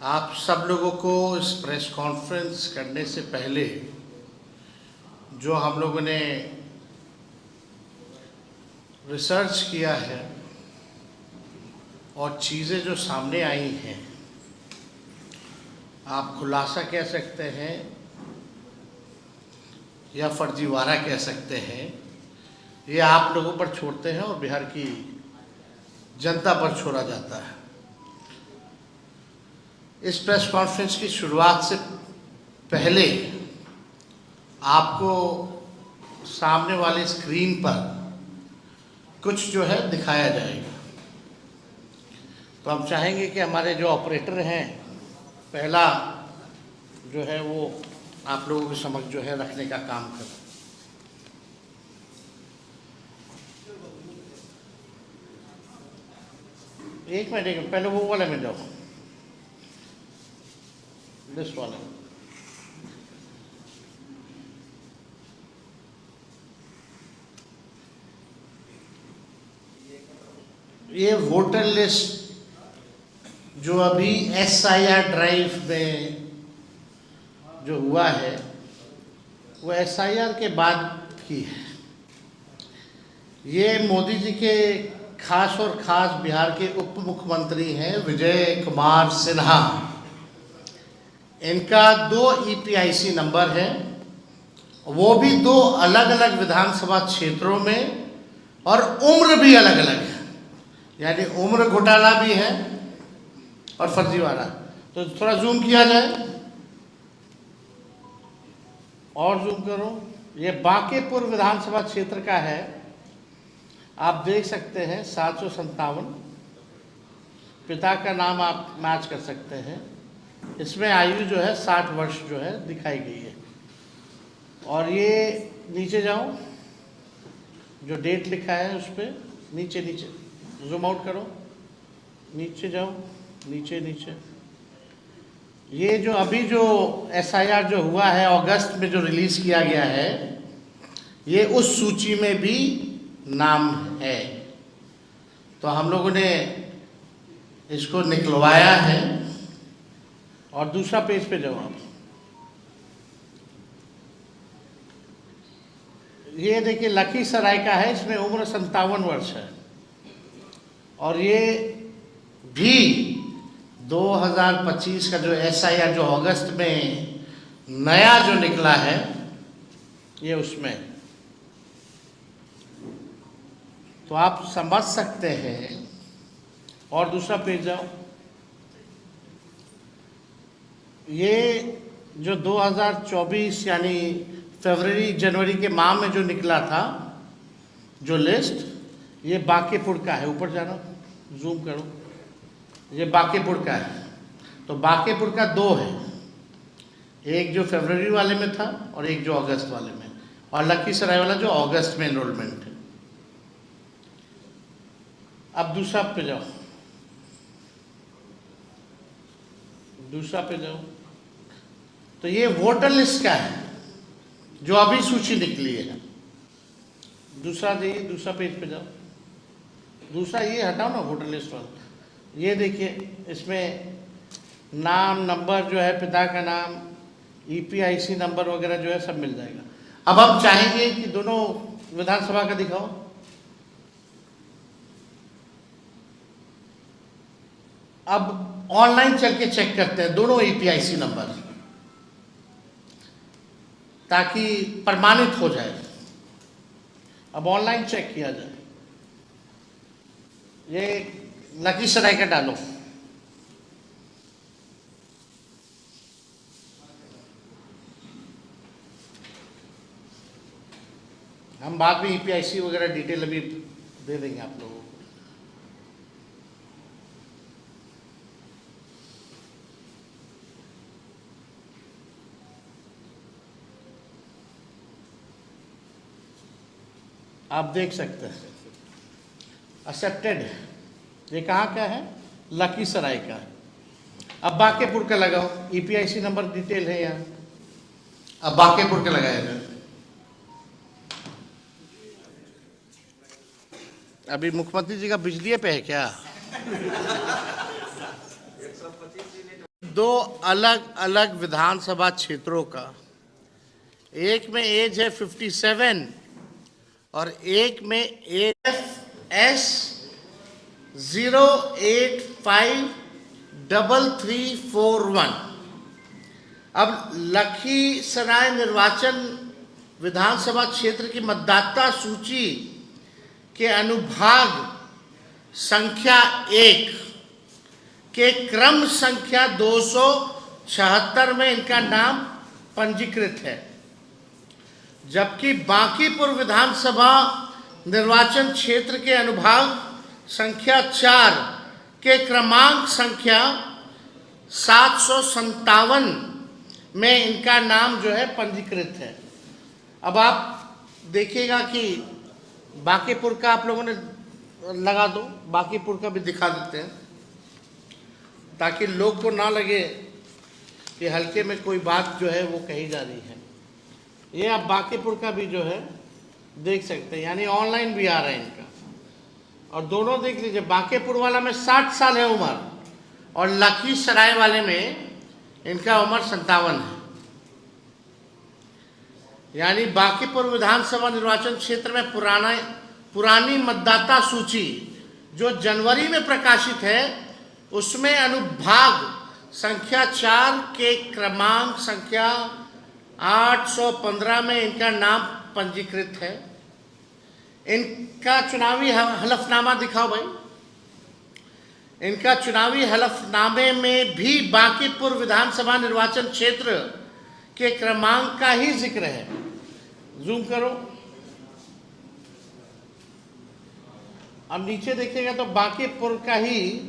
आप सब लोगों को इस प्रेस कॉन्फ्रेंस करने से पहले जो हम लोगों ने रिसर्च किया है और चीज़ें जो सामने आई हैं, आप खुलासा कह सकते हैं या फर्जीवाड़ा कह सकते हैं, ये आप लोगों पर छोड़ते हैं और बिहार की जनता पर छोड़ा जाता है। इस प्रेस कॉन्फ्रेंस की शुरुआत से पहले आपको सामने वाले स्क्रीन पर कुछ जो है दिखाया जाएगा। तो हम चाहेंगे कि हमारे जो ऑपरेटर हैं, पहला जो है वो आप लोगों के समक्ष जो है रखने का काम करें। एक मिनट पहले वो वाले में जाओ, दिस वाला। ये वोटर लिस्ट जो अभी SIR ड्राइव में जो हुआ है वो SIR के बाद की है। ये मोदी जी के खास और खास बिहार के उप मुख्यमंत्री हैं विजय कुमार सिन्हा। इनका 2 EPIC नंबर है, वो भी 2 अलग अलग विधानसभा क्षेत्रों में, और उम्र भी अलग अलग है, यानी उम्र घोटाला भी है और फर्जीवाड़ा। तो थोड़ा जूम किया जाए, और जूम करो। ये बांकेपुर विधानसभा क्षेत्र का है, आप देख सकते हैं 757। पिता का नाम आप मैच कर सकते हैं। इसमें आयु जो है 60 वर्ष जो है दिखाई गई है। और ये नीचे जाओ, जो डेट लिखा है उस पर नीचे जूम आउट करो, नीचे जाओ, नीचे। ये जो अभी जो SIR जो हुआ है अगस्त में जो रिलीज़ किया गया है, ये उस सूची में भी नाम है। तो हम लोगों ने इसको निकलवाया है। और दूसरा पेज पे जाओ आप। ये देखिए लखीसराय का है, इसमें उम्र 57 वर्ष है। और ये भी 2025 का जो SIR जो अगस्त में नया जो निकला है, ये उसमें। तो आप समझ सकते हैं। और दूसरा पेज जाओ। ये जो 2024 यानी फरवरी जनवरी के माह में जो निकला था जो लिस्ट, ये बांकेपुर का है। ऊपर जाना, जूम करो, ये बांकेपुर का है। तो बांकेपुर का 2 है, एक जो फरवरी वाले में था और एक जो अगस्त वाले में, और लखीसराय वाला जो अगस्त में एनरोलमेंट है। अब दूसरा पे जाओ, दूसरा पे जाओ। तो ये वोटर लिस्ट का है जो अभी सूची निकली है। दूसरा देखिए, दूसरा पेज पे जाओ। दूसरा ये हटाओ ना, वोटर लिस्ट वाला। ये देखिए, इसमें नाम, नंबर जो है, पिता का नाम, EPIC नंबर वगैरह जो है सब मिल जाएगा। अब हम चाहेंगे कि दोनों विधानसभा का दिखाओ। अब ऑनलाइन चल के चेक करते हैं दोनों EPIC नंबर, ताकि प्रमाणित हो जाए। अब ऑनलाइन चेक किया जाए। ये लखीसराय का डालो। हम बाद में EPIC वगैरह डिटेल अभी दे देंगे आप लोगों को। आप देख सकते हैं एक्सेप्टेड। ये कहाँ का है? लखीसराय का। अब बांकेपुर का लगाओ, EPIC नंबर डिटेल है यहाँ। अब बांकेपुर का लगाया जाए। अभी मुख्यमंत्री जी का बिजली पे है क्या? दो अलग अलग विधानसभा क्षेत्रों का, एक में एज है 57 और एक में एस 0853341। अब लखीसराय निर्वाचन विधानसभा क्षेत्र की मतदाता सूची के अनुभाग संख्या 1 के क्रम संख्या 276 में इनका नाम पंजीकृत है, जबकि बांकीपुर विधानसभा निर्वाचन क्षेत्र के अनुभाग संख्या 4 के क्रमांक संख्या 757 में इनका नाम जो है पंजीकृत है। अब आप देखिएगा कि बांकीपुर का आप लोगों ने लगा दो, बांकीपुर का भी दिखा देते हैं ताकि लोग को ना लगे कि हल्के में कोई बात जो है वो कही जा रही है। ये आप बांकीपुर का भी जो है देख सकते हैं, यानी ऑनलाइन भी आ रहा है इनका। और दोनों देख लीजिए, बांकीपुर वाला में 60 साल है उम्र और लखीसराय वाले में इनका उम्र 57 है। यानी बांकीपुर विधानसभा निर्वाचन क्षेत्र में पुरानी मतदाता सूची जो जनवरी में प्रकाशित है उसमें अनुभाग संख्या 4 के क्रमांक संख्या 815 में इनका नाम पंजीकृत है। इनका चुनावी हलफनामा दिखाओ भाई। इनका चुनावी हलफनामे में भी बांकीपुर विधानसभा निर्वाचन क्षेत्र के क्रमांक का ही जिक्र है। जूम करो। अब नीचे देखिएगा तो बांकीपुर का ही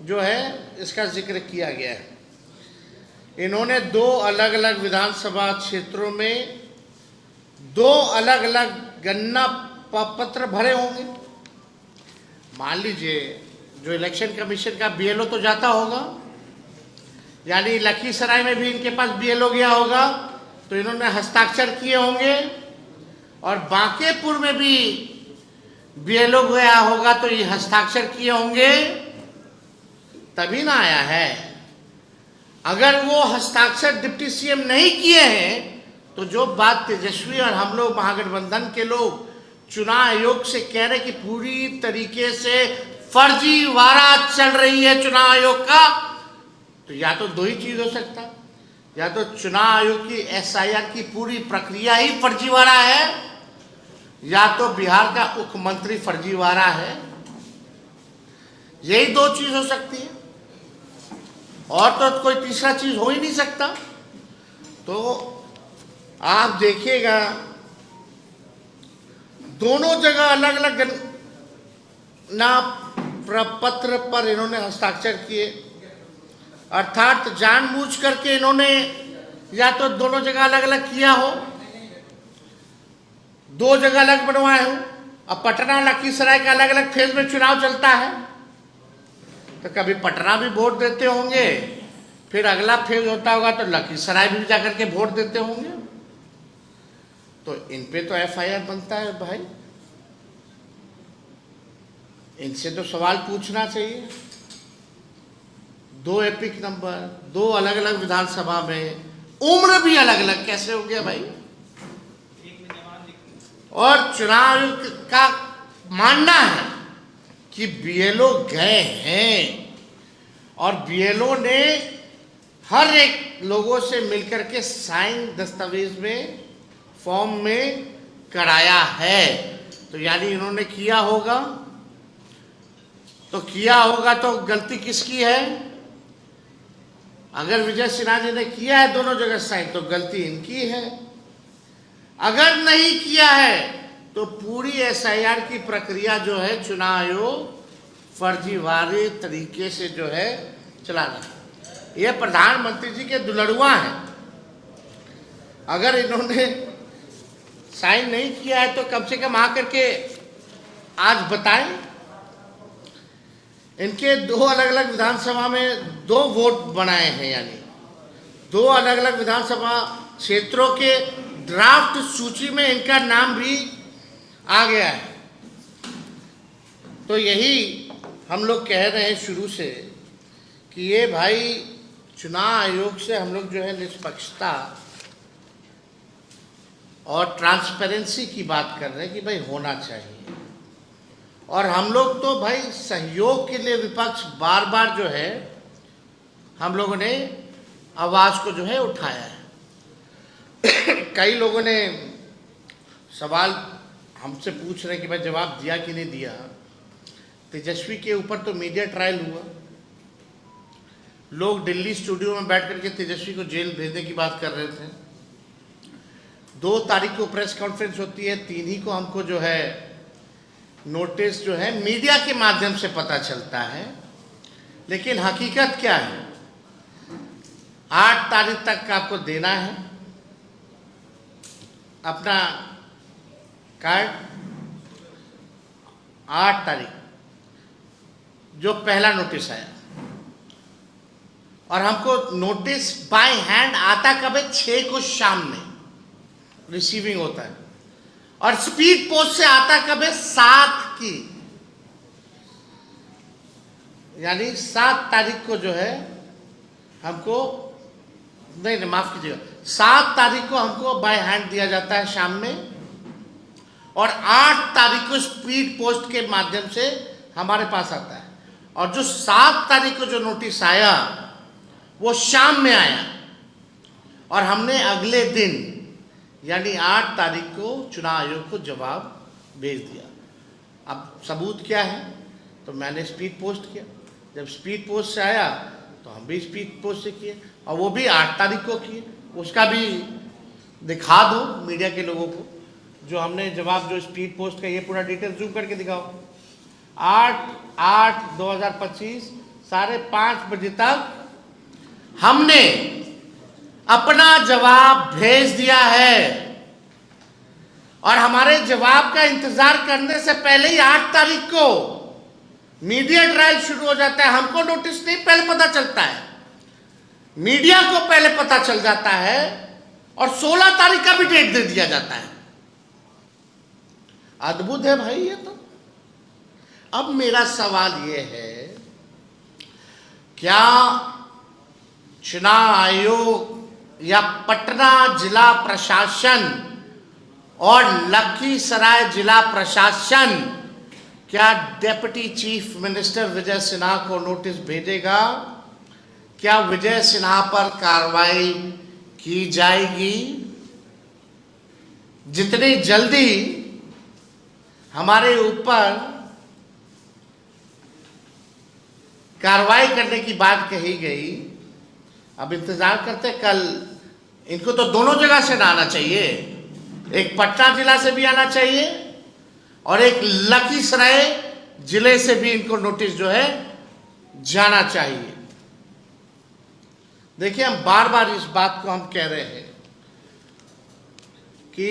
जो है इसका जिक्र किया गया है। इन्होंने 2 अलग अलग विधानसभा क्षेत्रों में 2 अलग अलग गणना पत्र भरे होंगे। मान लीजिए जो इलेक्शन कमीशन का बीएलओ तो जाता होगा, यानी लखीसराय में भी इनके पास बीएलओ गया होगा तो इन्होंने हस्ताक्षर किए होंगे, और बांकीपुर में भी बीएलओ गया होगा तो ये हस्ताक्षर किए होंगे, तभी ना आया है। अगर वो हस्ताक्षर डिप्टी सीएम नहीं किए हैं तो जो बात तेजस्वी और हम लोग महागठबंधन के लोग चुनाव आयोग से कह रहे कि पूरी तरीके से फर्जीवाड़ा चल रही है चुनाव आयोग का, तो या तो 2 ही चीज हो सकता, या तो चुनाव आयोग की एसआईआर की पूरी प्रक्रिया ही फर्जीवाड़ा है, या तो बिहार का मुख्यमंत्री फर्जीवाड़ा है। यही 2 चीज हो सकती है, और तो कोई तीसरा चीज हो ही नहीं सकता। तो आप देखिएगा दोनों जगह अलग अलग ना प्रपत्र पर इन्होंने हस्ताक्षर किए, अर्थात जानबूझ करके इन्होंने या तो दोनों जगह अलग अलग किया हो, 2 जगह अलग बनवाए हो। अब पटना लखीसराय का अलग अलग फेज में चुनाव चलता है तो कभी पटना भी वोट देते होंगे, फिर अगला फेज होता होगा तो लखीसराय भी जाकर के वोट देते होंगे। तो इन पे तो एफआईआर बनता है भाई, इनसे तो सवाल पूछना चाहिए। 2 एपिक नंबर, 2 अलग अलग विधानसभा में, उम्र भी अलग अलग, कैसे हो गया भाई? और चुनाव आयोग का मानना है कि बीएलओ गए हैं और बीएलओ ने हर एक लोगों से मिलकर के साइन दस्तावेज में फॉर्म में कराया है। तो यानी इन्होंने किया होगा, तो किया होगा तो गलती किसकी है? अगर विजय सिन्हा जी ने किया है दोनों जगह साइन तो गलती इनकी है, अगर नहीं किया है तो पूरी एसआईआर की प्रक्रिया जो है चुनाव आयोग फर्जीवाड़े तरीके से जो है चला रहा है। ये प्रधानमंत्री जी के दुलड़ुआ हैं। अगर इन्होंने साइन नहीं किया है तो कम से कम आकर के आज बताएं। इनके 2 अलग अलग विधानसभा में 2 वोट बनाए हैं, यानी 2 अलग अलग विधानसभा क्षेत्रों के ड्राफ्ट सूची में इनका नाम भी आ गया है। तो यही हम लोग कह रहे हैं शुरू से कि ये भाई चुनाव आयोग से हम लोग जो है निष्पक्षता और ट्रांसपेरेंसी की बात कर रहे हैं कि भाई होना चाहिए। और हम लोग तो भाई सहयोग के लिए विपक्ष बार बार जो है हम लोगों ने आवाज़ को जो है उठाया है। कई लोगों ने सवाल हमसे पूछ रहे हैं कि भाई जवाब दिया कि नहीं दिया। तेजस्वी के ऊपर तो मीडिया ट्रायल हुआ, लोग दिल्ली स्टूडियो में बैठ करके तेजस्वी को जेल भेजने की बात कर रहे थे। 2 तारीख को प्रेस कॉन्फ्रेंस होती है, 3 ही को हमको जो है नोटिस जो है मीडिया के माध्यम से पता चलता है। लेकिन हकीकत क्या है, 8 तारीख तक का आपको देना है अपना कार्ड। 8 तारीख जो पहला नोटिस आया, और हमको नोटिस बाय हैंड आता कब है, 6 को शाम में रिसीविंग होता है, और स्पीड पोस्ट से आता कब है, 7 की, यानी 7 तारीख को जो है हमको, नहीं माफ कीजिएगा, 7 तारीख को हमको बाय हैंड दिया जाता है शाम में, और 8 तारीख को स्पीड पोस्ट के माध्यम से हमारे पास आता है। और जो 7 तारीख को जो नोटिस आया वो शाम में आया, और हमने अगले दिन यानी 8 तारीख को चुनाव आयोग को जवाब भेज दिया। अब सबूत क्या है, तो मैंने स्पीड पोस्ट किया। जब स्पीड पोस्ट से आया तो हम भी स्पीड पोस्ट से किए, और वो भी 8 तारीख को किए। उसका भी दिखा दो मीडिया के लोगों को जो हमने जवाब, जो स्पीड पोस्ट का, ये पूरा डिटेल जूम करके दिखाओ। 8/8/2025 5:30 बजे तक हमने अपना जवाब भेज दिया है, और हमारे जवाब का इंतजार करने से पहले ही 8 तारीख को मीडिया ट्रायल शुरू हो जाता है। हमको नोटिस नहीं पहले पता चलता है, मीडिया को पहले पता चल जाता है, और 16 तारीख का भी डेट दे दिया जाता है। अद्भुत है भाई ये तो। अब मेरा सवाल ये है, क्या चुनाव आयोग या पटना जिला प्रशासन और लखीसराय जिला प्रशासन क्या deputy chief minister Vijay Sinha को नोटिस भेजेगा? क्या विजय सिन्हा पर कार्रवाई की जाएगी? जितनी जल्दी हमारे ऊपर कार्रवाई करने की बात कही गई, अब इंतजार करते। कल इनको तो दोनों जगह से आना चाहिए, एक पटना जिला से भी आना चाहिए और एक लखीसराय जिले से भी इनको नोटिस जो है जाना चाहिए। देखिए, हम बार बार इस बात को हम कह रहे हैं कि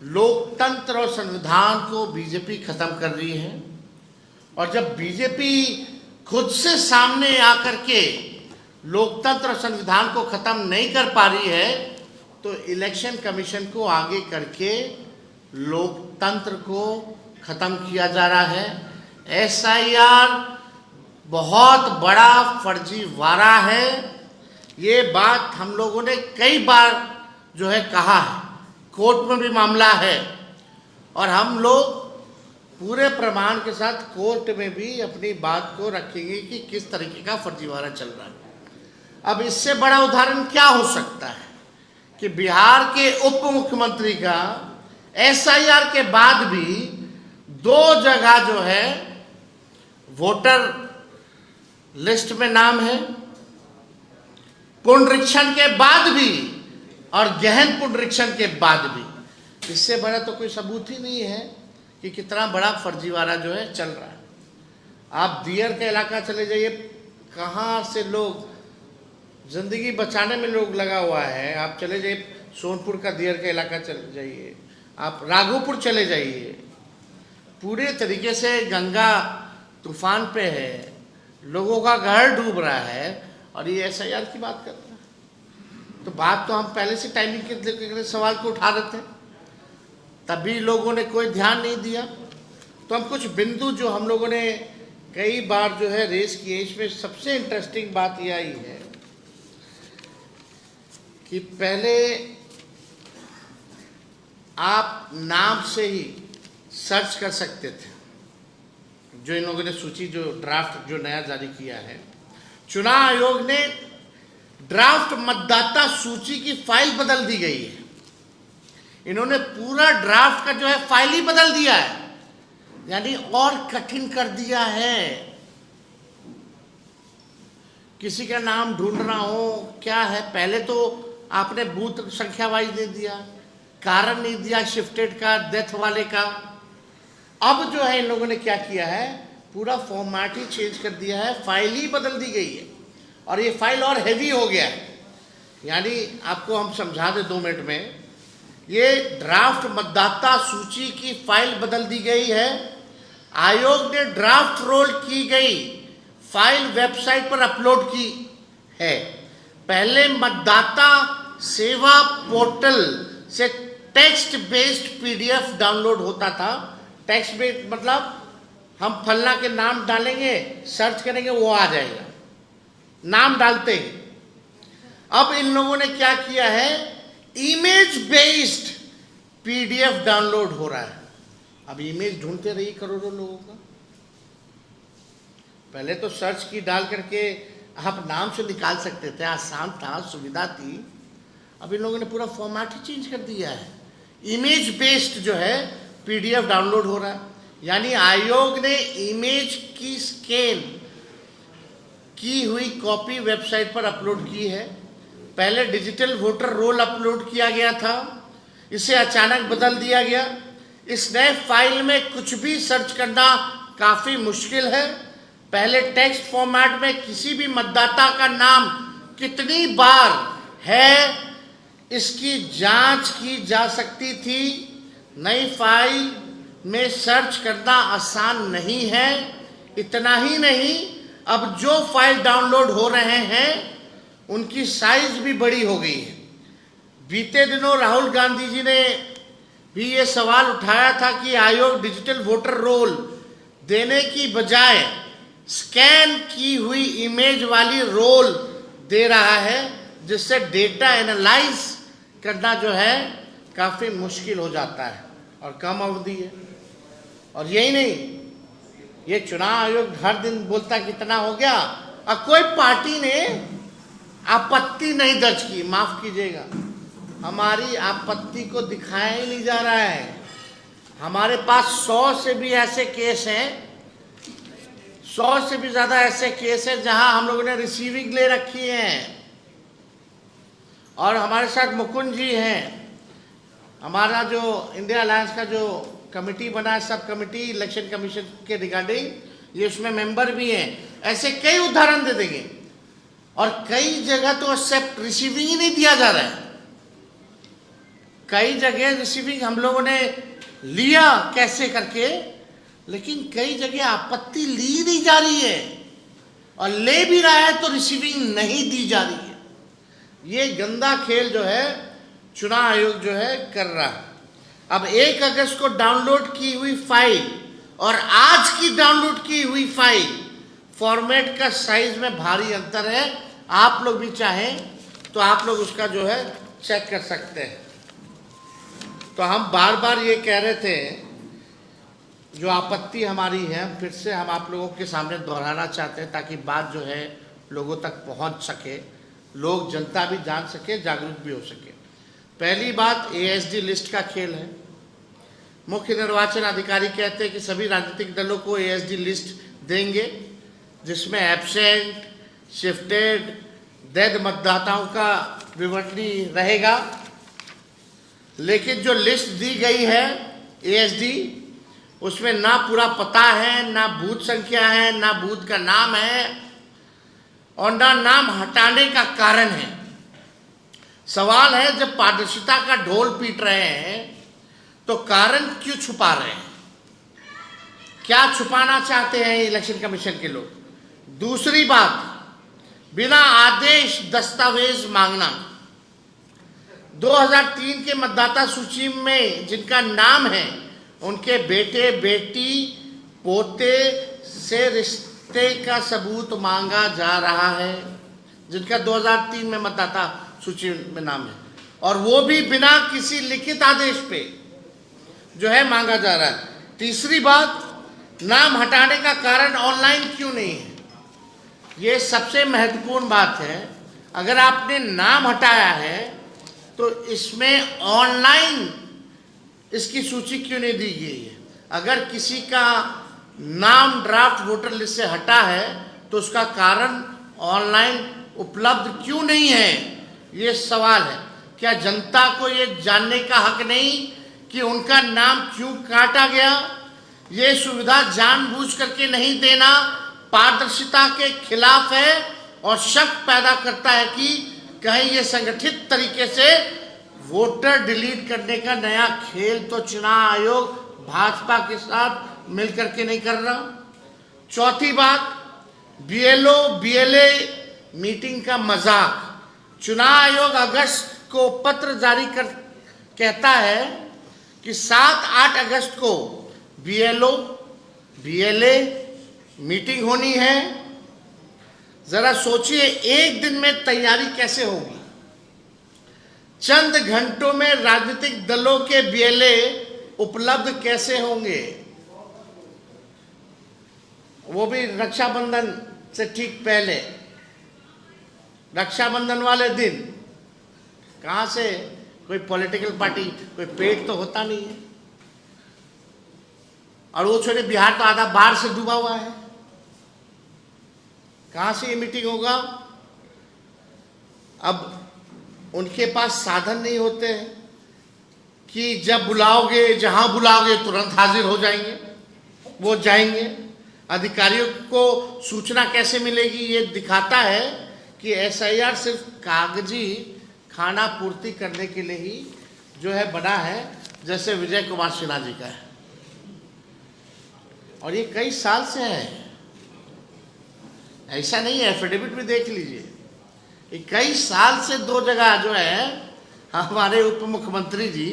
लोकतंत्र और संविधान को बीजेपी खत्म कर रही है, और जब बीजेपी खुद से सामने आकर के लोकतंत्र और संविधान को खत्म नहीं कर पा रही है, तो इलेक्शन कमीशन को आगे करके लोकतंत्र को खत्म किया जा रहा है। एसआईआर बहुत बड़ा फर्जीवाड़ा है, ये बात हम लोगों ने कई बार जो है कहा है, कोर्ट में भी मामला है, और हम लोग पूरे प्रमाण के साथ कोर्ट में भी अपनी बात को रखेंगे कि किस तरीके का फर्जीवाड़ा चल रहा है। अब इससे बड़ा उदाहरण क्या हो सकता है कि बिहार के उप मुख्यमंत्री का एसआईआर के बाद भी 2 जगह जो है वोटर लिस्ट में नाम है, पुनरीक्षण के बाद भी और गहन पुनरीक्षण के बाद भी। इससे बड़ा तो कोई सबूत ही नहीं है कि कितना बड़ा फर्जीवाड़ा जो है चल रहा है। आप दियर का इलाका चले जाइए, कहाँ से लोग जिंदगी बचाने में लोग लगा हुआ है। आप चले जाइए सोनपुर का दियर का इलाका चले जाइए, आप राघोपुर चले जाइए, पूरे तरीके से गंगा तूफान पे है, लोगों का घर डूब रहा है, और ये एसआईआर की बात कर रहा है। तो बात तो हम पहले से टाइमिंग के सवाल को उठा रहे थे, तभी लोगों ने कोई ध्यान नहीं दिया। तो हम कुछ बिंदु जो हम लोगों ने कई बार जो है रेस किए, इसमें सबसे इंटरेस्टिंग बात यह आई है कि पहले आप नाम से ही सर्च कर सकते थे। जो इन लोगों ने सूची जो ड्राफ्ट जो नया जारी किया है, चुनाव आयोग ने ड्राफ्ट मतदाता सूची की फाइल बदल दी गई है। इन्होंने पूरा ड्राफ्ट का जो है फाइल ही बदल दिया है, यानी और कठिन कर दिया है। किसी का नाम ढूंढना हो क्या है, पहले तो आपने बूथ संख्या वाइज दे दिया, कारण नहीं दिया शिफ्टेड का, डेथ वाले का। अब जो है इन लोगों ने क्या किया है, पूरा फॉर्मेट ही चेंज कर दिया है, फाइल ही बदल दी गई है और ये फाइल और हैवी हो गया है। यानी आपको हम समझा दें 2 मिनट में, ये ड्राफ्ट मतदाता सूची की फाइल बदल दी गई है। आयोग ने ड्राफ्ट रोल की गई फाइल वेबसाइट पर अपलोड की है। पहले मतदाता सेवा पोर्टल से टेक्स्ट बेस्ड पीडीएफ डाउनलोड होता था। टेक्स्ट बेस्ड मतलब हम फलना के नाम डालेंगे, सर्च करेंगे, वो आ जाएगा, नाम डालते ही। अब इन लोगों ने क्या किया है, इमेज बेस्ड पीडीएफ डाउनलोड हो रहा है। अब इमेज ढूंढते रहिए करोड़ों लोगों का। पहले तो सर्च की डाल करके आप नाम से निकाल सकते थे, आसान था, सुविधा थी। अब इन लोगों ने पूरा फॉर्मेट ही चेंज कर दिया है। इमेज बेस्ड जो है पीडीएफ डाउनलोड हो रहा है, यानी आयोग ने इमेज की स्कैन की हुई कॉपी वेबसाइट पर अपलोड की है। पहले डिजिटल वोटर रोल अपलोड किया गया था, इसे अचानक बदल दिया गया। इस नए फाइल में कुछ भी सर्च करना काफ़ी मुश्किल है। पहले टेक्स्ट फॉर्मेट में किसी भी मतदाता का नाम कितनी बार है इसकी जांच की जा सकती थी। नई फाइल में सर्च करना आसान नहीं है। इतना ही नहीं, अब जो फाइल डाउनलोड हो रहे हैं उनकी साइज भी बड़ी हो गई है। बीते दिनों राहुल गांधी जी ने भी ये सवाल उठाया था कि आयोग डिजिटल वोटर रोल देने की बजाय स्कैन की हुई इमेज वाली रोल दे रहा है, जिससे डेटा एनालाइज करना जो है काफ़ी मुश्किल हो जाता है और कम अवधि है। और यही नहीं, ये चुनाव आयोग हर दिन बोलता कितना हो गया और कोई पार्टी ने आपत्ति नहीं दर्ज की। माफ कीजिएगा, हमारी आपत्ति को दिखाया ही नहीं जा रहा है। हमारे पास 100 से भी ऐसे केस हैं, 100 से भी ज़्यादा ऐसे केस हैं जहां हम लोगों ने रिसीविंग ले रखी है। और हमारे साथ मुकुंद जी हैं, हमारा जो इंडिया अलायंस का जो कमेटी बना है, सब कमेटी इलेक्शन कमीशन के रिगार्डिंग, ये उसमें मेंबर भी हैं। ऐसे कई उदाहरण दे देंगे। और कई जगह तो एक्सेप्ट रिसीविंग ही नहीं दिया जा रहा है। कई जगह रिसीविंग हम लोगों ने लिया कैसे करके, लेकिन कई जगह आपत्ति ली नहीं जा रही है, और ले भी रहा है तो रिसीविंग नहीं दी जा रही है। ये गंदा खेल जो है चुनाव आयोग जो है कर रहा है। अब 1 अगस्त को डाउनलोड की हुई फाइल और आज की डाउनलोड की हुई फाइल, फॉर्मेट का साइज में भारी अंतर है। आप लोग भी चाहें तो आप लोग उसका जो है चेक कर सकते हैं। तो हम बार बार ये कह रहे थे, जो आपत्ति हमारी है फिर से हम आप लोगों के सामने दोहराना चाहते हैं, ताकि बात जो है लोगों तक पहुंच सके, लोग जनता भी जान सके, जागरूक भी हो सके। पहली बात, एएसडी लिस्ट का खेल है। मुख्य निर्वाचन अधिकारी कहते हैं कि सभी राजनीतिक दलों को एएसडी लिस्ट देंगे, जिसमें एब्सेंट, शिफ्टेड, डेड मतदाताओं का विवरणी रहेगा। लेकिन जो लिस्ट दी गई है एएसडी, उसमें ना पूरा पता है, ना बूथ संख्या है, ना बूथ का नाम है, और ना नाम हटाने का कारण है। सवाल है, जब पारदर्शिता का ढोल पीट रहे हैं तो कारण क्यों छुपा रहे हैं? क्या छुपाना चाहते हैं इलेक्शन कमीशन के लोग? दूसरी बात, बिना आदेश दस्तावेज मांगना। 2003 के मतदाता सूची में जिनका नाम है, उनके बेटे बेटी पोते से रिश्ते का सबूत मांगा जा रहा है, जिनका 2003 में मतदाता सूची में नाम है, और वो भी बिना किसी लिखित आदेश पे जो है मांगा जा रहा है। तीसरी बात, नाम हटाने का कारण ऑनलाइन क्यों नहीं है, ये सबसे महत्वपूर्ण बात है। अगर आपने नाम हटाया है तो इसमें ऑनलाइन इसकी सूची क्यों नहीं दी गई है। अगर किसी का नाम ड्राफ्ट वोटर लिस्ट से हटा है तो उसका कारण ऑनलाइन उपलब्ध क्यों नहीं है, ये सवाल है। क्या जनता को ये जानने का हक नहीं कि उनका नाम क्यों काटा गया? ये सुविधा जानबूझ करके नहीं देना पारदर्शिता के खिलाफ है और शक पैदा करता है कि कहीं ये संगठित तरीके से वोटर डिलीट करने का नया खेल तो चुनाव आयोग भाजपा के साथ मिलकर के नहीं कर रहा। चौथी बात, बीएलओ बीएलए मीटिंग का मजाक। चुनाव आयोग अगस्त को पत्र जारी कर कहता है कि 7-8 अगस्त को बीएलओ बीएलए मीटिंग होनी है। जरा सोचिए, एक दिन में तैयारी कैसे होगी? चंद घंटों में राजनीतिक दलों के बीएलए उपलब्ध कैसे होंगे, वो भी रक्षाबंधन से ठीक पहले, रक्षाबंधन वाले दिन? कहां से? कोई पॉलिटिकल पार्टी, कोई पेट तो होता नहीं है। और वो छोटे, बिहार तो आधा बाढ़ से डूबा हुआ है, कहां से ये मीटिंग होगा? अब उनके पास साधन नहीं होते हैं कि जब बुलाओगे, जहां बुलाओगे तुरंत हाजिर हो जाएंगे, वो जाएंगे। अधिकारियों को सूचना कैसे मिलेगी? ये दिखाता है कि एसआईआर सिर्फ कागजी खाना पूर्ति करने के लिए ही जो है बना है, जैसे विजय कुमार सिन्हा जी का है। और ये कई साल से है, ऐसा नहीं है, एफिडेविट भी देख लीजिए। ये कई साल से 2 जगह जो है हमारे उप मुख्यमंत्री जी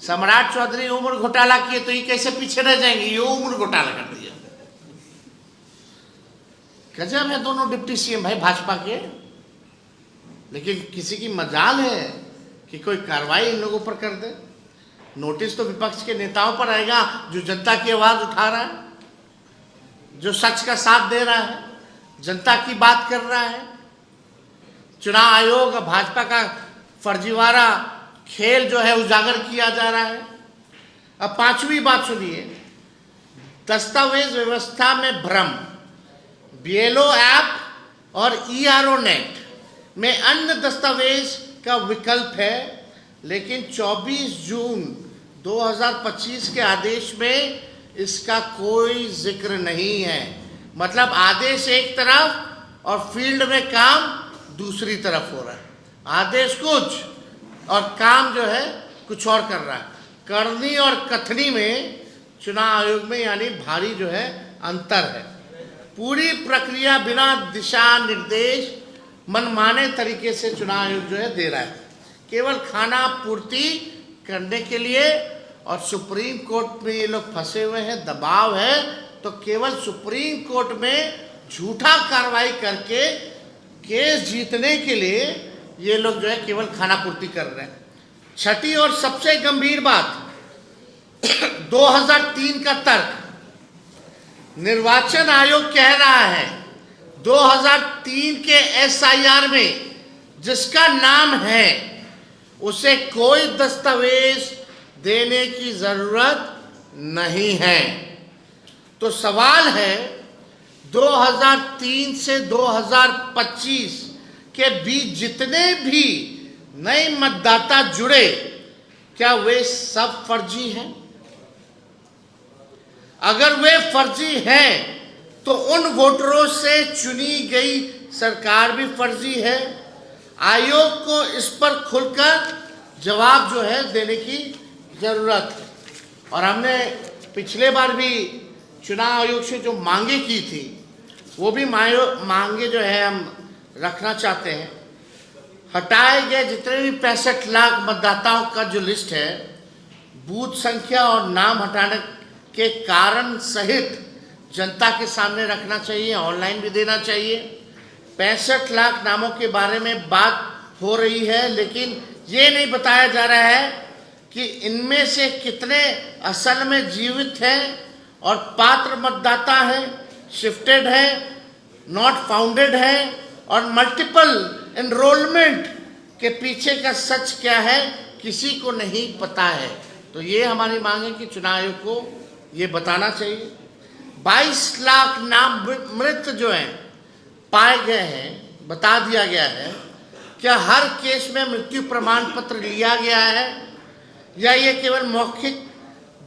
सम्राट चौधरी उम्र घोटाला किए, तो ये कैसे पीछे रह जाएंगे? ये उम्र घोटाला कर दिया। गजब है दोनों डिप्टी सीएम भाई भाजपा के। लेकिन किसी की मजाल है कि कोई कार्रवाई इन लोगों पर कर दे। नोटिस तो विपक्ष के नेताओं पर आएगा जो जनता की आवाज उठा रहा है, जो सच का साथ दे रहा है, जनता की बात कर रहा है। चुनाव आयोग और भाजपा का फर्जीवाड़ा खेल जो है उजागर किया जा रहा है। अब 5वीं बात सुनिए, दस्तावेज व्यवस्था में भ्रम। बीएलओ ऐप और ईआरओ नेट में अन्य दस्तावेज का विकल्प है, लेकिन 24 जून 2025 के आदेश में इसका कोई जिक्र नहीं है। मतलब आदेश एक तरफ और फील्ड में काम दूसरी तरफ हो रहा है। आदेश कुछ और काम जो है कुछ और कर रहा है। करनी और कथनी में चुनाव आयोग में यानी भारी जो है अंतर है। पूरी प्रक्रिया बिना दिशा निर्देश मनमाने तरीके से चुनाव आयोग जो है दे रहा है, केवल खाना पूर्ति करने के लिए। और सुप्रीम कोर्ट में ये लोग फंसे हुए हैं, दबाव है, तो केवल सुप्रीम कोर्ट में झूठा कार्रवाई करके केस जीतने के लिए ये लोग जो है केवल खाना पूर्ति कर रहे हैं। छठी और सबसे गंभीर बात, 2003 का तर्क। निर्वाचन आयोग कह रहा है 2003 के एसआईआर में जिसका नाम है उसे कोई दस्तावेज देने की जरूरत नहीं है। तो सवाल है 2003 से 2025 के बीच जितने भी नए मतदाता जुड़े, क्या वे सब फर्जी हैं? अगर वे फर्जी हैं तो उन वोटरों से चुनी गई सरकार भी फर्जी है। आयोग को इस पर खुलकर जवाब जो है देने की जरूरत है। और हमने पिछले बार भी चुनाव आयोग से जो मांगे की थी, वो भी मांगे जो है हम रखना चाहते हैं। हटाए गए जितने भी 65 लाख मतदाताओं का जो लिस्ट है, बूथ संख्या और नाम हटाने के कारण सहित जनता के सामने रखना चाहिए, ऑनलाइन भी देना चाहिए। 65 लाख नामों के बारे में बात हो रही है, लेकिन ये नहीं बताया जा रहा है कि इनमें से कितने असल में जीवित हैं और पात्र मतदाता हैं, शिफ्टेड हैं, नॉट फाउंडेड हैं, और मल्टीपल एनरोलमेंट के पीछे का सच क्या है किसी को नहीं पता है। तो ये हमारी मांग है कि चुनाव आयोग को ये बताना चाहिए। 22 लाख नाम मृत जो हैं पाए गए हैं, बता दिया गया है। क्या हर केस में मृत्यु प्रमाण पत्र लिया गया है या ये केवल मौखिक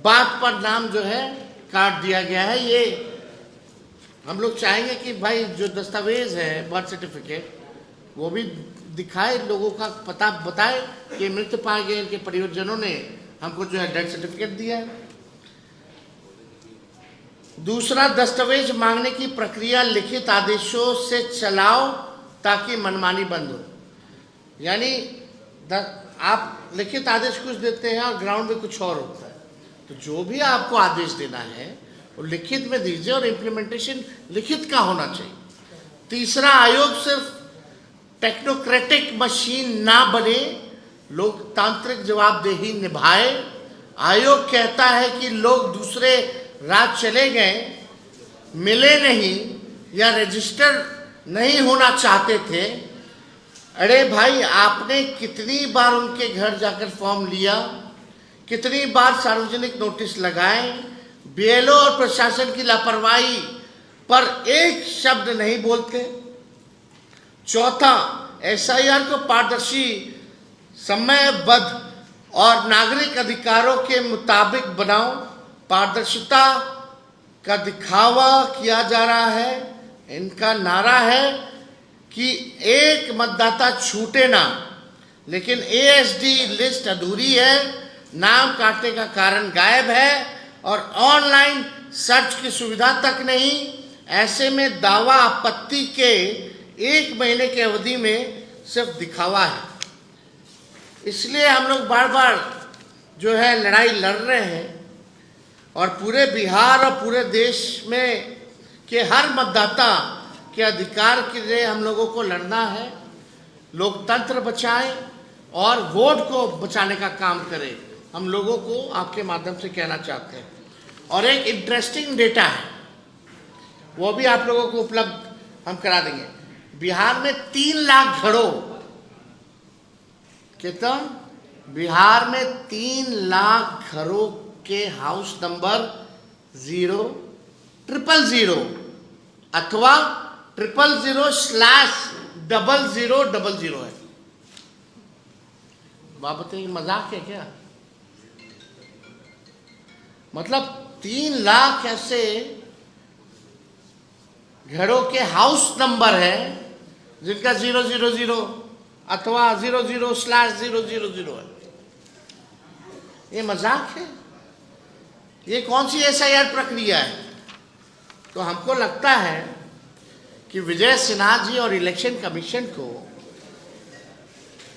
बात पर नाम जो है काट दिया गया है? ये हम लोग चाहेंगे कि भाई जो दस्तावेज है बर्थ सर्टिफिकेट वो भी दिखाए, लोगों का पता बताए कि मृत पाए गए इनके परिवारजनों ने हमको जो है डेथ सर्टिफिकेट दिया है। दूसरा, दस्तावेज मांगने की प्रक्रिया लिखित आदेशों से चलाओ ताकि मनमानी बंद हो। यानी आप लिखित आदेश कुछ देते हैं और ग्राउंड में कुछ और होता है, तो जो भी आपको आदेश देना है वो लिखित में दीजिए और इम्प्लीमेंटेशन लिखित का होना चाहिए। तीसरा, आयोग सिर्फ टेक्नोक्रेटिक मशीन ना बने, लोकतांत्रिक जवाबदेही निभाए। आयोग कहता है कि लोग दूसरे राज्य चले गए, मिले नहीं या रजिस्टर नहीं होना चाहते थे। अरे भाई, आपने कितनी बार उनके घर जाकर फॉर्म लिया, कितनी बार सार्वजनिक नोटिस लगाए, बीएलओ और प्रशासन की लापरवाही पर एक शब्द नहीं बोलते। चौथा, एसआईआर को पारदर्शी, समयबद्ध और नागरिक अधिकारों के मुताबिक बनाओ। पारदर्शिता का दिखावा किया जा रहा है। इनका नारा है कि एक मतदाता छूटे ना, लेकिन एएसडी लिस्ट अधूरी है, नाम काटने का कारण गायब है और ऑनलाइन सर्च की सुविधा तक नहीं। ऐसे में दावा आपत्ति के 1 महीने की अवधि में सिर्फ दिखावा है। इसलिए हम लोग बार बार जो है लड़ाई लड़ रहे हैं और पूरे बिहार और पूरे देश में के हर मतदाता के अधिकार के लिए हम लोगों को लड़ना है। लोकतंत्र बचाएं और वोट को बचाने का काम करें, हम लोगों को आपके माध्यम से कहना चाहते हैं। और एक इंटरेस्टिंग डेटा है, वो भी आप लोगों को उपलब्ध हम करा देंगे। बिहार में 3 लाख घरों, कितना? बिहार में 3 लाख घरों के हाउस नंबर 00000 अथवा 000/0000 है। आप बताइए, मजाक है क्या? मतलब 3 लाख ऐसे घरों के हाउस नंबर है जिनका 000 अथवा 00/000 है। ये मजाक है? ये कौन सी एसआईआर प्रक्रिया है? तो हमको लगता है कि विजय सिन्हा जी और इलेक्शन कमीशन को,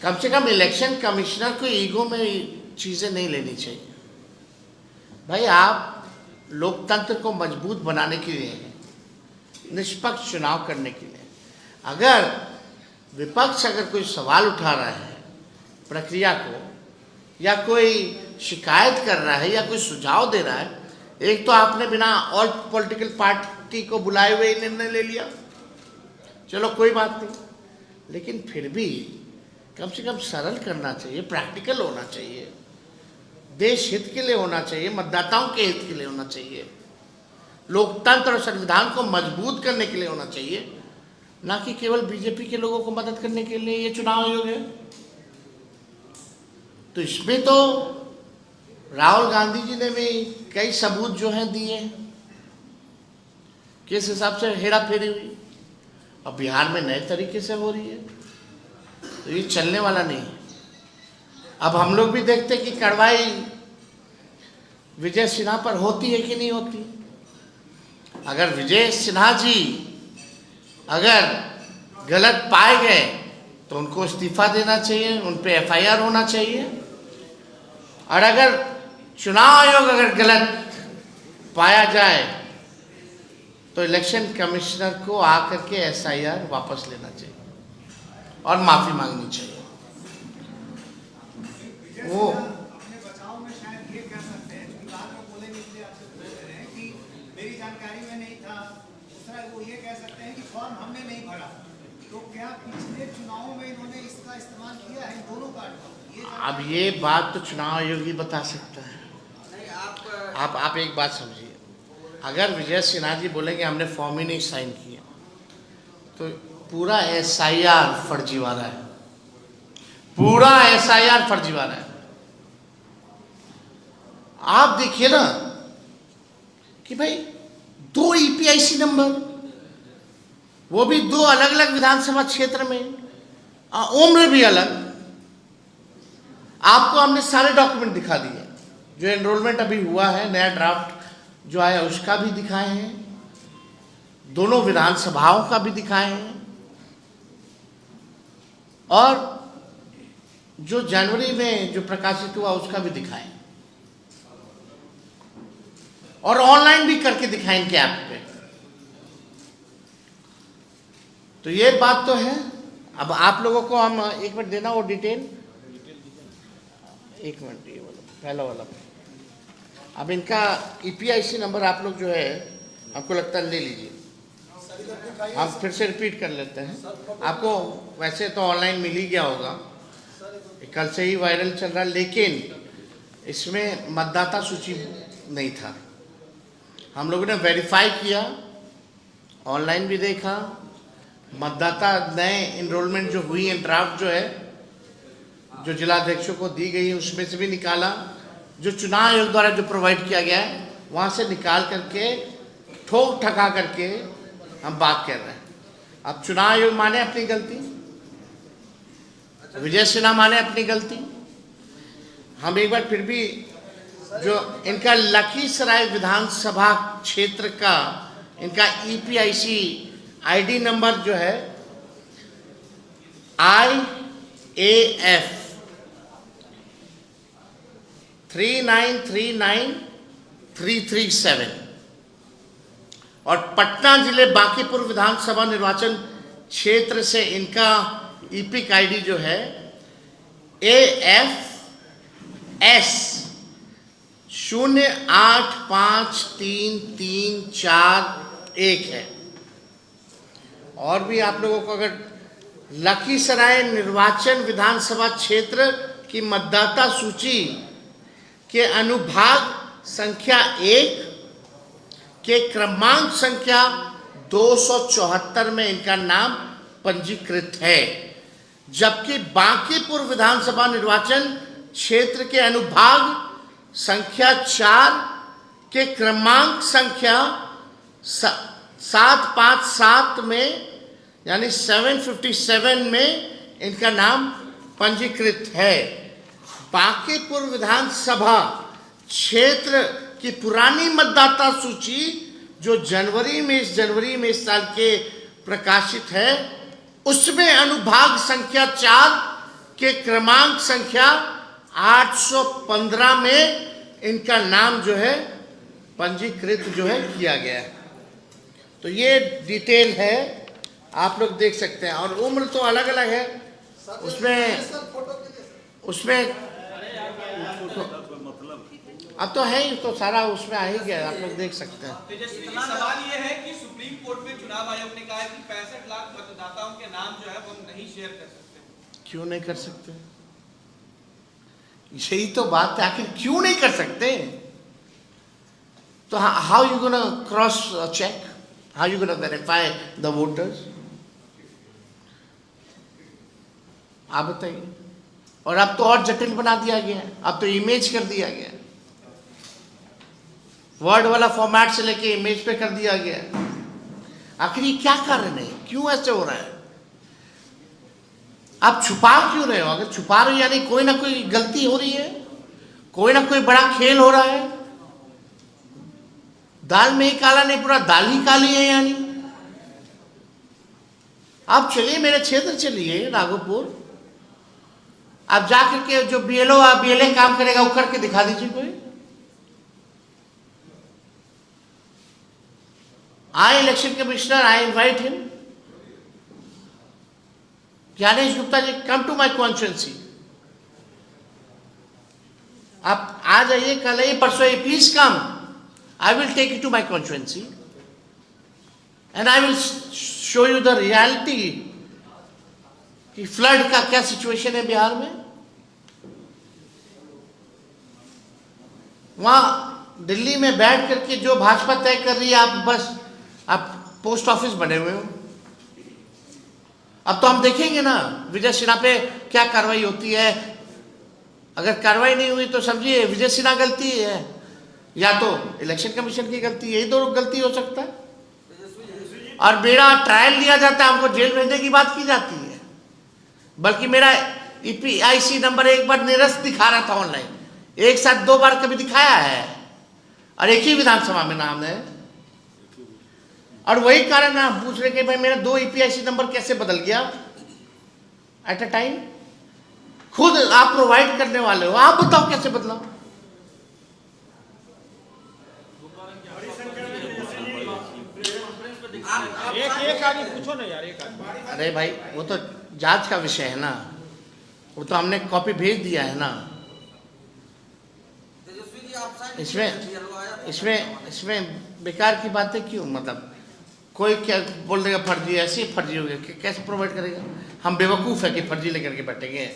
कम से कम इलेक्शन कमिश्नर को ईगो में चीज़ें नहीं लेनी चाहिए। भाई, आप लोकतंत्र को मजबूत बनाने के लिए, निष्पक्ष चुनाव करने के लिए, अगर विपक्ष अगर कोई सवाल उठा रहा है प्रक्रिया को, या कोई शिकायत कर रहा है या कोई सुझाव दे रहा है, एक तो आपने बिना ऑल पॉलिटिकल पार्टी को बुलाए हुए निर्णय ले लिया, चलो कोई बात नहीं, लेकिन फिर भी कम से कम सरल करना चाहिए, प्रैक्टिकल होना चाहिए, देश हित के लिए होना चाहिए, मतदाताओं के हित के लिए होना चाहिए, लोकतंत्र और संविधान को मजबूत करने के लिए होना चाहिए, ना कि केवल बीजेपी के लोगों को मदद करने के लिए ये चुनाव आयोग है। तो इसमें तो राहुल गांधी जी ने भी कई सबूत जो हैं दिए, किस हिसाब से हेरा फेरी हुई, अब बिहार में नए तरीके से हो रही है, तो ये चलने वाला नहीं है। अब हम लोग भी देखते कि कार्रवाई विजय सिन्हा पर होती है कि नहीं होती। अगर विजय सिन्हा जी अगर गलत पाए गए तो उनको इस्तीफा देना चाहिए, उन पे एफआईआर होना चाहिए, और अगर चुनाव आयोग अगर गलत पाया जाए तो इलेक्शन कमिश्नर को आकर के एसआईआर वापस लेना चाहिए और माफ़ी मांगनी चाहिए। वो अपने बचाव में शायद ये कह सकते हैं कि बाद में बोलेंगे, इसलिए आपसे पूछ रहे हैं कि मेरी जानकारी में नहीं था। दूसरा वो ये कह सकते हैं कि फॉर्म हमने नहीं भरा, तो क्या पिछले चुनावों में इन्होंने इसका इस्तेमाल किया है, इन दोनों कार्ड का? अब ये बात तो चुनाव आयोग ही बता सकता है। आप एक बात समझिए, अगर विजय सिन्हा जी बोलेंगे हमने फॉर्म ही नहीं साइन किया, तो पूरा SIR फर्जीवाड़ा है, पूरा SIR फर्जीवाड़ा है। आप देखिए ना कि भाई 2 EPIC नंबर, वो भी 2 अलग अलग विधानसभा क्षेत्र में, उम्र भी अलग। आपको हमने सारे डॉक्यूमेंट दिखा दिए, जो एनरोलमेंट अभी हुआ है, नया ड्राफ्ट जो आया उसका भी दिखाए हैं, दोनों विधानसभाओं का भी दिखाए हैं, और जो जनवरी में जो प्रकाशित हुआ उसका भी दिखाए, और ऑनलाइन भी करके दिखाएं इनके ऐप पे। तो ये बात तो है। अब आप लोगों को हम 1 मिनट देना, वो डिटेल 1 मिनट, ये वाला पहला वाला। अब इनका EPIC नंबर आप लोग जो है, आपको लगता है ले लीजिए, हम फिर से रिपीट कर लेते हैं। आपको वैसे तो ऑनलाइन मिल ही गया होगा, कल से ही वायरल चल रहा है, लेकिन इसमें मतदाता सूची नहीं था। हम लोगों ने वेरीफाई किया, ऑनलाइन भी देखा, मतदाता नए इनरोलमेंट जो हुई है, ड्राफ्ट जो है, जो जिलाध्यक्षों को दी गई है, उसमें से भी निकाला, जो चुनाव आयोग द्वारा जो प्रोवाइड किया गया है वहाँ से निकाल करके ठोक ठका करके हम बात कर रहे हैं। अब चुनाव आयोग माने अपनी गलती, विजय सिन्हा माने अपनी गलती। हम एक बार फिर भी जो इनका लखीसराय विधानसभा क्षेत्र का इनका EPIC ID नंबर जो है IAF 3939337, और पटना जिले बांकीपुर विधानसभा निर्वाचन क्षेत्र से इनका EPIC ID जो है AFS 08533341 है। और भी आप लोगों को अगर लखीसराय निर्वाचन विधानसभा क्षेत्र की मतदाता सूची के अनुभाग संख्या 1 के क्रमांक संख्या 274 में इनका नाम पंजीकृत है, जबकि बांकीपुर विधानसभा निर्वाचन क्षेत्र के अनुभाग संख्या 4 के क्रमांक संख्या 757 में यानी 757 में इनका नाम पंजीकृत है। बांकीपुर विधानसभा क्षेत्र की पुरानी मतदाता सूची जो जनवरी में इस साल के प्रकाशित है, उसमें अनुभाग संख्या 4 के क्रमांक संख्या 815 में इनका नाम जो है पंजीकृत जो है किया गया है। तो ये डिटेल है, आप लोग देख सकते हैं। और उम्र तो अलग अलग है, उसमें अब तो है ही, तो सारा उसमें आ ही गया, आप लोग देख सकते हैं। सवाल ये है कि सुप्रीम कोर्ट में चुनाव आयोग ने कहा है कि 65 लाख मतदाताओं के नाम जो है वो नहीं शेयर कर सकते। क्यों नहीं कर सकते? यही तो बात है, आखिर क्यों नहीं कर सकते? तो how you gonna cross check, how you gonna verify the voters? आप बताइए। और अब तो और जटिल बना दिया गया है, अब तो इमेज कर दिया गया है, वर्ड वाला फॉर्मेट से लेके इमेज पे कर दिया गया है। आखिर ये क्या कारण है, क्यों ऐसे हो रहा है? आप छुपा क्यों रहे हो? अगर छुपा रहे हो यानी कोई ना कोई गलती हो रही है, कोई ना कोई बड़ा खेल हो रहा है। दाल में ही काला नहीं, पूरा दाल ही काली है यानी। आप चलिए मेरे क्षेत्र चलिए राघोपुर, आप जाकर के जो BLO BLA काम करेगा वो करके दिखा दीजिए कोई। I election commissioner, I invite him, Gyanesh Gupta ji, come to my constituency, आज आइए, कल आइए, परसों आइए, please come, I will take you to my constituency and I will show you the reality कि फ्लड का क्या सिचुएशन है बिहार में। वहां दिल्ली में बैठ करके जो भाजपा तय कर रही है, आप बस आप पोस्ट ऑफिस बने हुए हो। अब तो हम देखेंगे ना विजय सिन्हा पे क्या कार्रवाई होती है। अगर कार्रवाई नहीं हुई तो समझिए विजय सिन्हा गलती है या तो इलेक्शन कमीशन की गलती है, यही दो गलती हो सकता है। और मेरा ट्रायल लिया जाता है, हमको जेल भेजने की बात की जाती है, बल्कि मेरा EPIC नंबर एक बार निरस्त दिखा रहा था ऑनलाइन, एक साथ 2 बार कभी दिखाया है, और एक ही विधानसभा में नाम है। और वही कारण है हम पूछ रहे कि भाई मेरा 2 EPIC नंबर कैसे बदल गया एट अ टाइम। खुद आप प्रोवाइड करने वाले हो, आप बताओ कैसे बदला। एक आगे पूछो ना यार, एक आगे। अरे भाई वो तो जांच का विषय है ना, वो तो हमने कॉपी भेज दिया है ना। इसमें बेकार की बातें क्यों, मतलब कोई क्या बोल देगा फर्जी, ऐसे ही फर्जी हो गया, कैसे प्रोवाइड करेगा। हम बेवकूफ़ है कि फर्जी लेकर के बैठेंगे।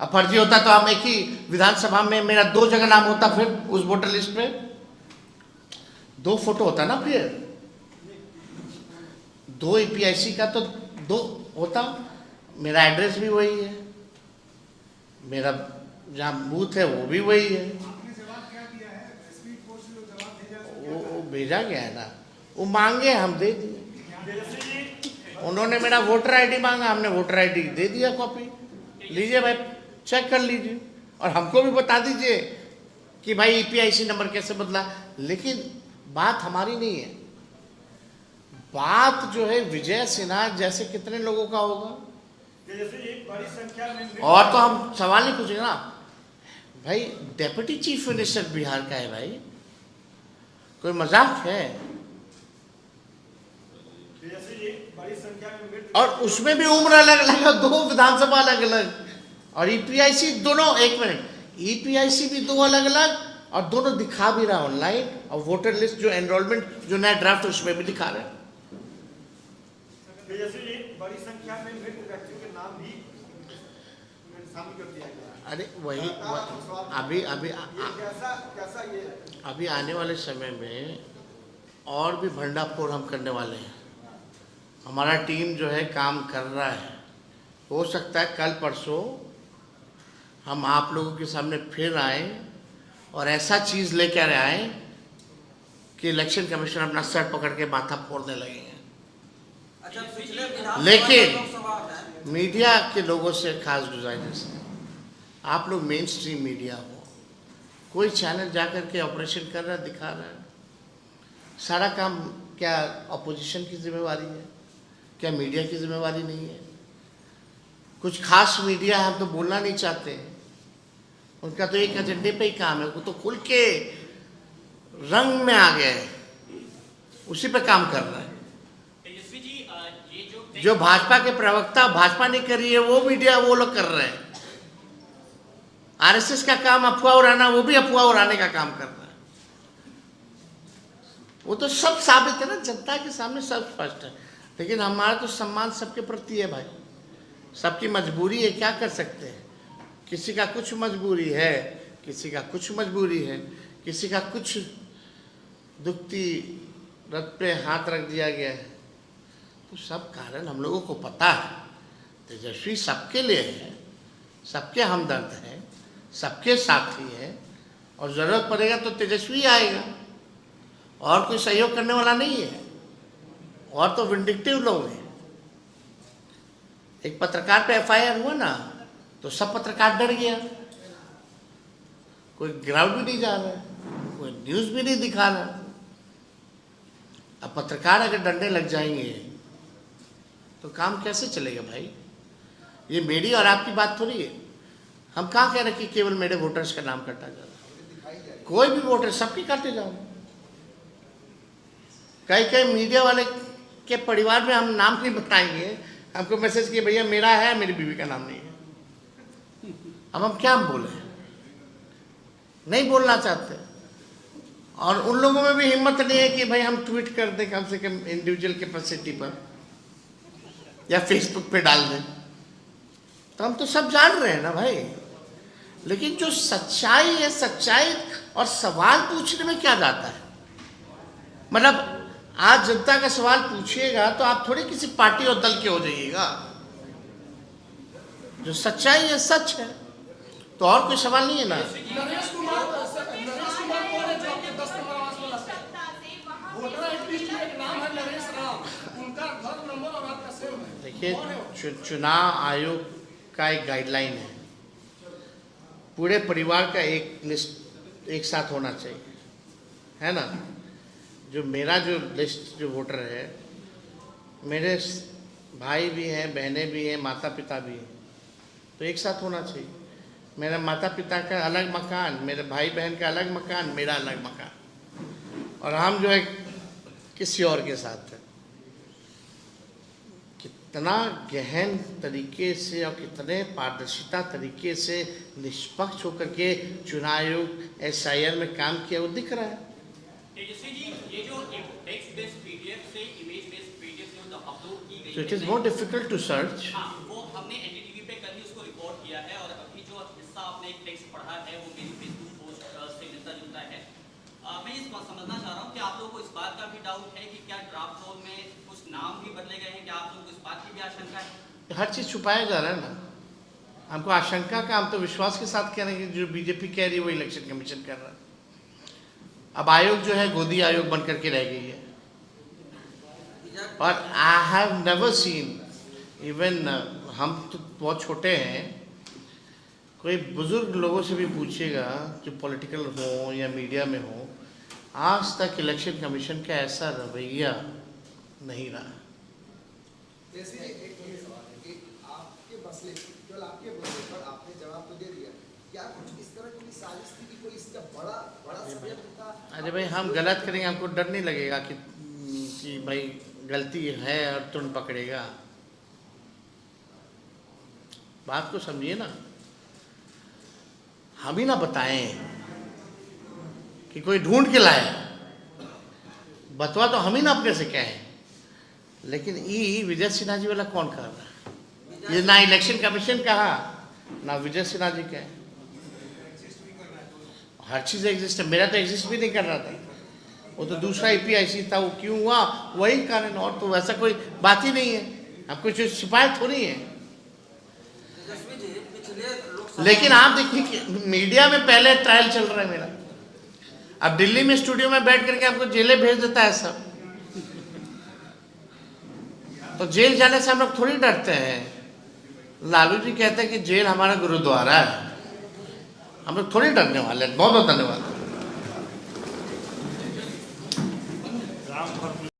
अब फर्जी होता तो हम एक ही विधानसभा में मेरा 2 जगह नाम होता, फिर उस वोटर लिस्ट पे 2 फोटो होता ना, फिर 2 EPIC का तो 2 होता। मेरा एड्रेस भी वही है, मेरा जहाँ बूथ है वो भी वही है। आपने जवाब क्या दिया है? स्पीड पोस्ट से जो जवाब भेजा है, वो भेजा गया है ना, वो मांगे हम दे दिए। उन्होंने मेरा वोटर ID मांगा, हमने वोटर ID दे दिया कॉपी। लीजिए भाई, चेक कर लीजिए, और हमको भी बता दीजिए कि भाई EPIC नंबर कैसे बदला। लेकिन बात हमारी नहीं है, बात जो है विजय सिन्हा जैसे कितने लोगों का होगा। बड़ी संख्या में और तो हम सवाल नहीं पूछेंगे ना भाई, डेप्यूटी चीफ मिनिस्टर बिहार का है भाई, कोई मजाक है। बड़ी संख्या में और उसमें भी उम्र अलग अलग है, 2 विधानसभा अलग अलग, और EPIC दोनों, 1 मिनट, EPIC भी 2 अलग अलग, और दोनों दिखा भी रहा ऑनलाइन, और वोटर लिस्ट जो एनरोलमेंट जो नया ड्राफ्ट उसमें भी दिखा रहे हैं। बड़ी संख्या में मृत व्यक्तियों के नाम भी शामिल कर दिया गया। अरे वही अभी अभी कैसा ये अभी आने वाले समय में और भी भंडाफोड़ हम करने वाले हैं। हमारा टीम जो है काम कर रहा है, हो सकता है कल परसों हम आप लोगों के सामने फिर आए और ऐसा चीज़ लेकर आए कि इलेक्शन कमीशन अपना सर पकड़ के माथा फोड़ने लगे हैं। लेकिन मीडिया के लोगों से खास गुजारिश है, आप लोग मेन स्ट्रीम मीडिया हो, कोई चैनल जाकर के ऑपरेशन कर रहा है, दिखा रहा है, सारा काम क्या अपोजिशन की जिम्मेवारी है, क्या मीडिया की जिम्मेवारी नहीं है। कुछ खास मीडिया हम तो बोलना नहीं चाहते, उनका तो एक एजेंडे पे ही काम है, वो तो खुल के रंग में आ गए, उसी पे काम कर रहा है। जो भाजपा के प्रवक्ता भाजपा नहीं कर रही है, वो मीडिया वो लोग कर रहे हैं। RSS का काम अफवाह उड़ाना, वो भी अफवाह उड़ाने का काम कर रहा है। वो तो सब साबित है ना, जनता के सामने सब स्पष्ट है। लेकिन हमारा तो सम्मान सबके प्रति है भाई, सबकी मजबूरी है, क्या कर सकते हैं। किसी का कुछ मजबूरी है, किसी का कुछ मजबूरी है, किसी का कुछ दुखती रथ पे हाथ रख दिया गया है, तो सब कारण हम लोगों को पता है। तेजस्वी सबके लिए है, सबके हमदर्द है, सबके साथी है, और ज़रूरत पड़ेगा तो तेजस्वी आएगा, और कोई सहयोग करने वाला नहीं है। और तो विंडिक्टिव लोग हैं। एक पत्रकार पे FIR हुआ ना, तो सब पत्रकार डर गया, कोई ग्राउंड भी नहीं जा रहा है, कोई न्यूज़ भी नहीं दिखा रहा। अब पत्रकार अगर डरने लग जाएंगे तो काम कैसे चलेगा भाई। ये मेरी और आपकी बात थोड़ी है। हम कहाँ कह रहे कि केवल मेरे वोटर्स का नाम कटा जा रहा है, कोई भी वोटर सबकी काटे जाओ। कई मीडिया वाले के परिवार में हम नाम नहीं बताएंगे, हमको मैसेज किए भैया मेरा है, मेरी बीवी का नाम नहीं है। अब हम क्या बोले, नहीं बोलना चाहते, और उन लोगों में भी हिम्मत नहीं है कि भाई हम ट्वीट कर दें कम से कम इंडिविजुअल कैपेसिटी पर या फेसबुक पे डाल दें। तो हम तो सब जान रहे हैं ना भाई, लेकिन जो सच्चाई है, सच्चाई और सवाल पूछने में क्या जाता है। मतलब आज जनता का सवाल पूछिएगा तो आप थोड़ी किसी पार्टी और दल के हो जाइएगा। जो सच्चाई है सच है, तो और कोई सवाल नहीं है ना। नरेश कुमार कौन है जो आपके 10 नंबर आवास वाला है? वोटर आईडी लिस्ट में एक नाम है नरेश राम, उनका घर नंबर और आपका सेम है। देखिए, चुनाव आयोग का एक गाइडलाइन है, पूरे परिवार का एक लिस्ट एक साथ होना चाहिए, है ना। जो मेरा जो लिस्ट जो वोटर है, मेरे भाई भी हैं, बहनें भी हैं, माता पिता भी हैं, तो एक साथ होना चाहिए। मेरे माता पिता का अलग मकान, मेरे भाई बहन का अलग मकान, मेरा अलग मकान, और हम जो है किसी और के साथ है। कितना गहन तरीके से और कितने पारदर्शिता तरीके से निष्पक्ष होकर के चुनाव आयोग SIR में काम किया, वो दिख रहा है। तेजस्वी जी, ये जो टेक्स्ट बेस्ड PDF से इमेज बेस्ड PDF जो अपलोड की गई So it is more difficult to search. हाँ, वो हमने NDTV पे कल ही उसको रिकॉर्ड किया है, और अभी जो हिस्सा आपने एक टेक्स्ट पढ़ा है वो मेरी फेसबुक पोस्ट से मिलता जुलता है। मैं इस बात समझना चाह रहा हूँ कि आप लोगों को इस बात का भी डाउट है कि क्या ड्राफ्ट रोल में कुछ नाम भी बदले गए हैं, क्या आप लोगों को इस बात की भी आशंका है? हर चीज़ छुपाया जा रहा है ना। हमको आशंका का, हम तो विश्वास के साथ कह रहे हैं कि जो बीजेपी कह रही है वो इलेक्शन कमीशन कर रहा है। अब आयोग जो है गोदी आयोग बन करके रह गई है, और I have never seen, even हम तो बहुत छोटे हैं, कोई बुजुर्ग लोगों से भी पूछिएगा जो पॉलिटिकल हो या मीडिया में हो, आज तक इलेक्शन कमीशन का ऐसा रवैया नहीं रहा। जैसे आपके मसले केवल आपके मसले पर आपने जवाब तो दे दिया, क्या कुछ इस तरह की साजिश थी कि कोई इसका बड़ा षड्यंत्र था? अरे भाई, हम गलत करेंगे, हमको डर नहीं लगेगा कि भाई गलती है और तुरंत पकड़ेगा। बात को समझिए ना, हम ही ना बताएं कि कोई ढूंढ के लाए, बतवा तो हम ही ना अपने से कहें, लेकिन ये विजय सिन्हा जी वाला कौन कर रहा है? ये ना इलेक्शन कमीशन कहा, ना विजय सिन्हा जी कहे। हर चीज़ एग्जिस्ट है, मेरा तो एग्जिस्ट भी नहीं कर रहा था, वो तो दूसरा APIC था, वो क्यों हुआ वही कारण, और तो वैसा कोई बात ही नहीं है। हम कुछ शिकायत थोड़ी है। लेकिन आप देखिए कि मीडिया में पहले ट्रायल चल रहा है मेरा, अब दिल्ली में स्टूडियो में बैठ करके आपको जेलें भेज देता है सब। तो जेल जाने से हम लोग थोड़ी डरते हैं। लालू जी कहते हैं कि जेल हमारा गुरुद्वारा है, हम लोग थोड़ी डरने वाले हैं। बहुत बहुत धन्यवाद।